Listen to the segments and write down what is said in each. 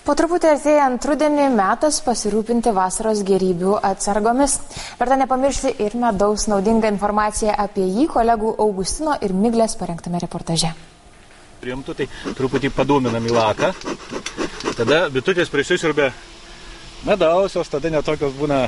Po truputį artėjant rudenį metas pasirūpinti vasaros gėrybių atsargomis. Verta nepamiršti ir medaus naudingą informaciją apie jį kolegų Augustino ir Miglės parengtame reportaže. Priimtų, tai truputį padūminam į laką. Tada bitutės prisiurbia medausios, tada netokios būna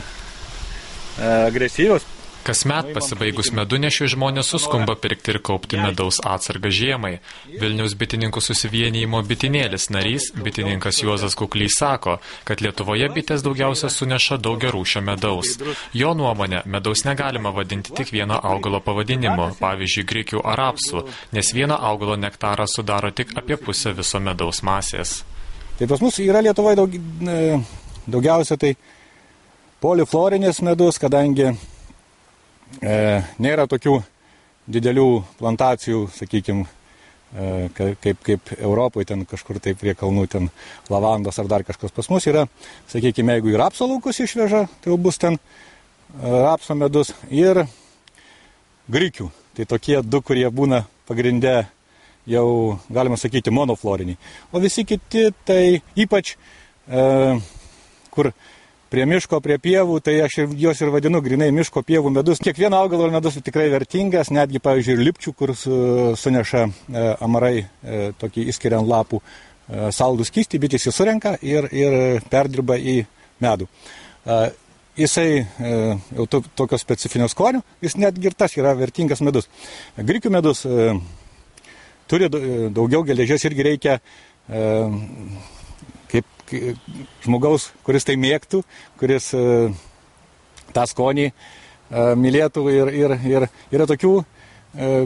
agresyvios. Kasmet pasibaigus medunešiui žmonės suskumba pirkti ir kaupti medaus atsargą žiemai. Vilniaus bitininkų susivienijimo bitinėlis narys, bitininkas Juozas Kuklys sako, kad Lietuvoje bitės daugiausia suneša daugiarūšio medaus. Jo nuomonė, medaus negalima vadinti tik vieno augalo pavadinimu, pavyzdžiui, grikių ar rapsų, nes vieno augalo nektarą sudaro tik apie pusę viso medaus masės. Tai pas mus yra Lietuvoje daugiausia tai poliflorinis medus, kadangi nėra tokių didelių plantacijų, sakykime, kaip Europoje, ten kažkur tai prie kalnų, ten lavandos ar dar kažkas. Pas mus yra, sakykime, jeigu ir rapso laukus išveža, tai jau bus ten rapso medus ir grikių. Tai tokie du, kurie būna pagrinde jau, galima sakyti, monofloriniai. O visi kiti, tai ypač, kur prie miško, prie pievų, tai aš juos ir vadinu grinai miško pievų medus. Kiekvieno augalo medus tikrai vertingas, netgi, pavyzdžiui, ir lipčių, kur suneša amarai, tokį įskiriant lapų saldų skystį, bitės jį surenka ir perdirba į medų. Jisai jau tokio specifinio skonio, jis netgi ir tas yra vertingas medus. Grikių medus turi daugiau geležies, irgi reikia žmogaus, kuris tai mėgtų, kuris tą skonį mylėtų ir yra tokių,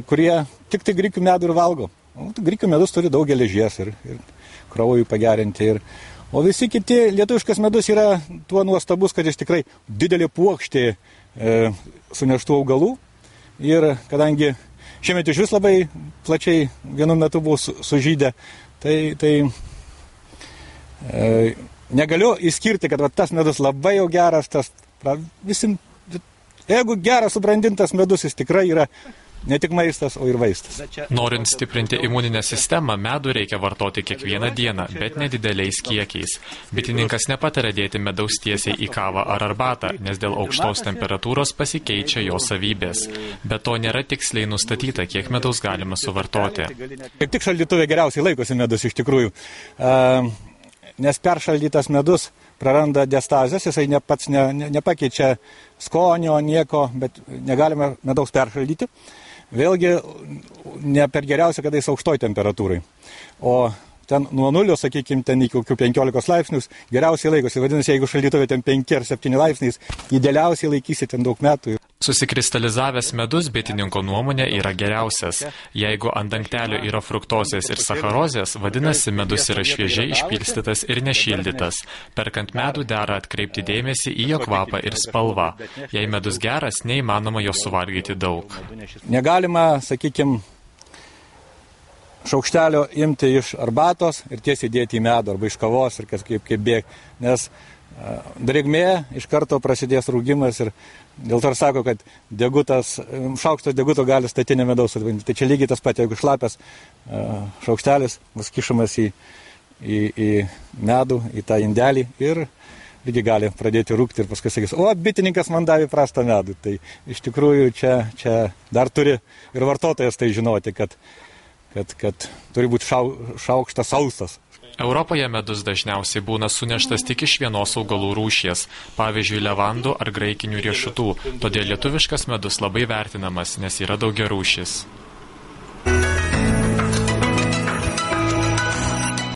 kurie tik tai grikių medų ir valgo. Grikių medus turi daug geležies ir kraujui pagerinti. O visi kiti lietuviškas medus yra tuo nuostabus, kad jis tikrai didelė puokštė suneštų augalų. Ir kadangi šiemet iš vis labai plačiai vienu metu buvo sužydę, tai negaliu įskirti, kad tas medus labai jau geras, jeigu geras subrandintas medus, jis tikrai yra ne tik maistas, o ir vaistas. Norint stiprinti imuninę sistemą, medų reikia vartoti kiekvieną dieną, bet nedideliais kiekiais. Bitininkas nepataria dėti medaus tiesiai į kavą ar arbatą, nes dėl aukštos temperatūros pasikeičia jo savybės. Be to nėra tiksliai nustatyta, kiek medaus galima suvartoti. Kaip tik šaldytuve geriausiai laikosi medus iš tikrųjų. Nes peršaldytas medus praranda diastazės, jisai pats nepakeičia skonio, nieko, bet negalime medaus peršaldyti. Vėlgi, ne per geriausia, kada jis aukštoj temperatūrai. O ten nuo 0, sakykime, ten iki kokių 15 laipsnius geriausiai laikosi. Vadinasi, jeigu šaldytuve ten 5 ar 7 laipsniais, idealiausiai laikysi ten daug metų. Susikristalizavęs medus bitininko nuomonė yra geriausias. Jeigu ant dangtelio yra fruktozės ir sacharozės, vadinasi, medus yra šviežiai išpilstytas ir nešildytas. Perkant medų dera atkreipti dėmesį į jo kvapą ir spalvą. Jei medus geras, neįmanoma jo suvalgyti daug. Negalima, sakykime, šaukštelio imti iš arbatos ir tiesiai dėti į medų arba iš kavos ir kaip bėg, nes drėgmė iš karto prasidės rūgimas ir dėl to ir sako, kad šaukštas deguto gali statinę medaus atvainti. Tai čia lygiai tas pat, jeigu šlapės šaukštelis bus kišamas į medų, į tą indelį ir lygiai gali pradėti rūgti ir paskui sakys, o bitininkas man davė prastą medų. Tai iš tikrųjų čia dar turi ir vartotojas tai žinoti, kad turi būti šaukštas sausas. Europoje medus dažniausiai būna suneštas tik iš vienos augalų rūšies, pavyzdžiui, levandų ar graikinių riešutų, todėl lietuviškas medus labai vertinamas, nes yra daugiarūšis.